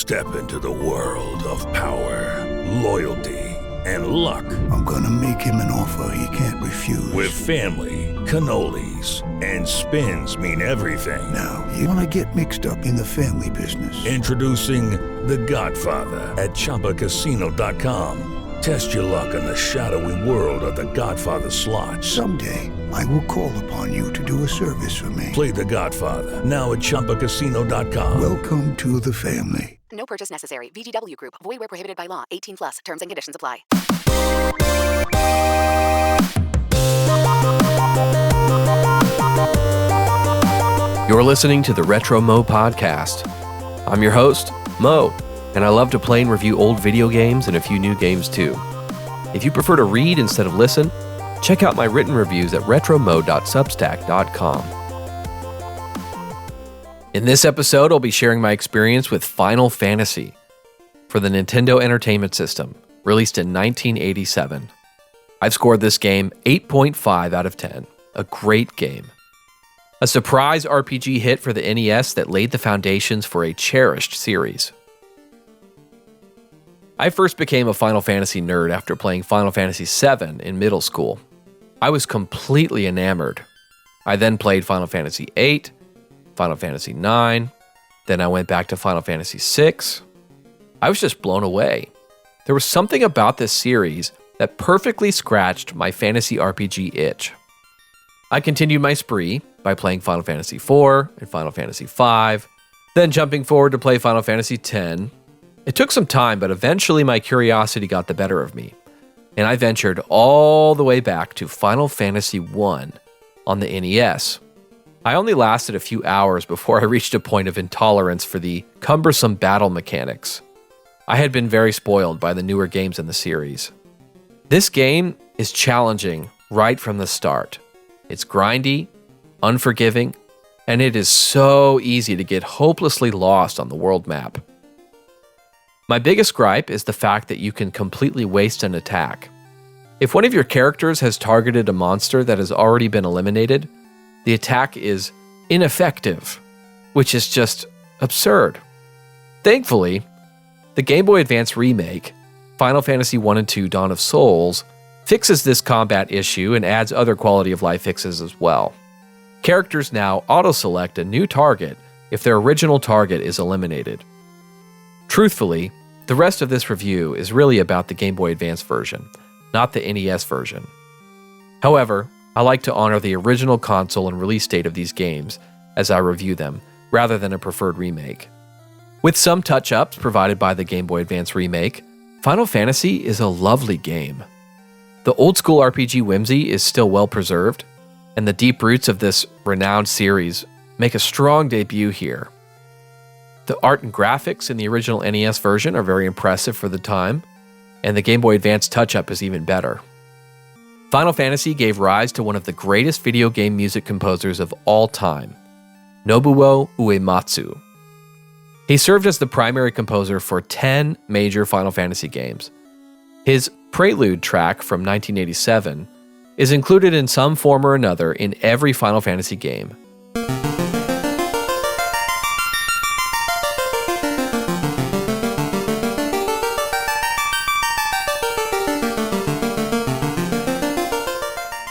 Step into the world of power, loyalty, and luck. I'm gonna make him an offer he can't refuse. With family, cannolis, and spins mean everything. Now, you wanna get mixed up in the family business. Introducing The Godfather at ChumbaCasino.com. Test your luck in the shadowy world of The Godfather slot. Someday, I will call upon you to do a service for me. Play The Godfather now at ChumbaCasino.com. Welcome to the family. No purchase necessary. VGW Group. Void where prohibited by law. 18 plus. Terms and conditions apply. You're listening to the Retro Mo Podcast. I'm your host, Mo, and I love to play and review old video games and a few new games too. If you prefer to read instead of listen, check out my written reviews at retromo.substack.com. In this episode, I'll be sharing my experience with Final Fantasy for the Nintendo Entertainment System, released in 1987. I've scored this game 8.5 out of 10. A great game. A surprise RPG hit for the NES that laid the foundations for a cherished series. I first became a Final Fantasy nerd after playing Final Fantasy VII in middle school. I was completely enamored. I then played Final Fantasy VIII, Final Fantasy IX, then I went back to Final Fantasy VI. I was just blown away. There was something about this series that perfectly scratched my fantasy RPG itch. I continued my spree by playing Final Fantasy IV and Final Fantasy V, then jumping forward to play Final Fantasy X. It took some time, but eventually my curiosity got the better of me, and I ventured all the way back to Final Fantasy I on the NES. I only lasted a few hours before I reached a point of intolerance for the cumbersome battle mechanics. I had been very spoiled by the newer games in the series. This game is challenging right from the start. It's grindy, unforgiving, and it is so easy to get hopelessly lost on the world map. My biggest gripe is the fact that you can completely waste an attack. If one of your characters has targeted a monster that has already been eliminated, the attack is ineffective, which is just absurd. Thankfully, the Game Boy Advance remake, Final Fantasy I and II Dawn of Souls, fixes this combat issue and adds other quality of life fixes as well. Characters now auto-select a new target if their original target is eliminated. Truthfully, the rest of this review is really about the Game Boy Advance version, not the NES version. However, I like to honor the original console and release date of these games as I review them, rather than a preferred remake. With some touch-ups provided by the Game Boy Advance remake, Final Fantasy is a lovely game. The old-school RPG whimsy is still well preserved, and the deep roots of this renowned series make a strong debut here. The art and graphics in the original NES version are very impressive for the time, and the Game Boy Advance touch-up is even better. Final Fantasy gave rise to one of the greatest video game music composers of all time, Nobuo Uematsu. He served as the primary composer for 10 major Final Fantasy games. His Prelude track from 1987 is included in some form or another in every Final Fantasy game.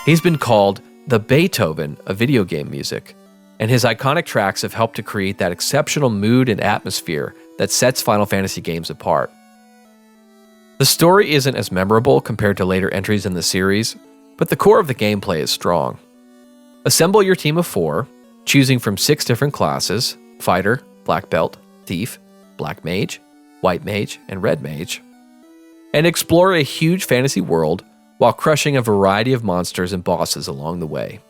He's been called the Beethoven of video game music, and his iconic tracks have helped to create that exceptional mood and atmosphere that sets Final Fantasy games apart. The story isn't as memorable compared to later entries in the series, but the core of the gameplay is strong. Assemble your team of 4, choosing from 6 different classes: Fighter, Black Belt, Thief, Black Mage, White Mage, and Red Mage, and explore a huge fantasy world while crushing a variety of monsters and bosses along the way.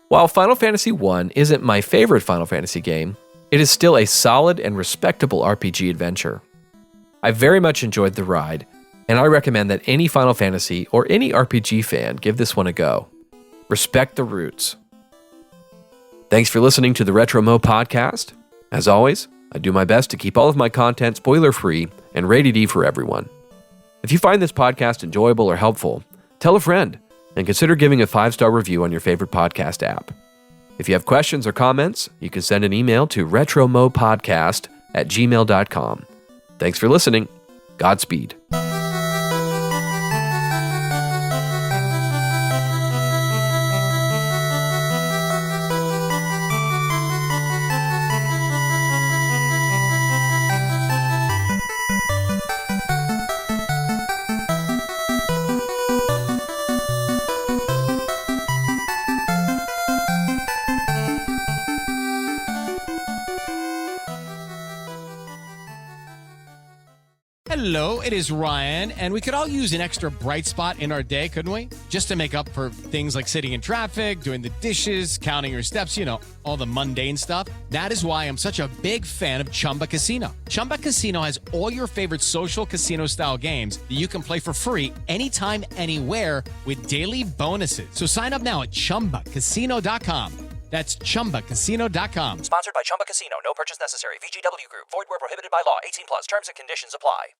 While Final Fantasy I isn't my favorite Final Fantasy game, it is still a solid and respectable RPG adventure. I very much enjoyed the ride, and I recommend that any Final Fantasy or any RPG fan give this one a go. Respect the roots. Thanks for listening to the Retro Mo Podcast. As always, I do my best to keep all of my content spoiler-free and rated E for everyone. If you find this podcast enjoyable or helpful, tell a friend and consider giving a 5-star review on your favorite podcast app. If you have questions or comments, you can send an email to retromopodcast @gmail.com. Thanks for listening. Godspeed. Hello, it is Ryan, and we could all use an extra bright spot in our day, couldn't we? Just to make up for things like sitting in traffic, doing the dishes, counting your steps, all the mundane stuff. That is why I'm such a big fan of Chumba Casino. Chumba Casino has all your favorite social casino-style games that you can play for free anytime, anywhere with daily bonuses. So sign up now at ChumbaCasino.com. That's ChumbaCasino.com. Sponsored by Chumba Casino. No purchase necessary. VGW Group. Void where prohibited by law. 18 plus. Terms and conditions apply.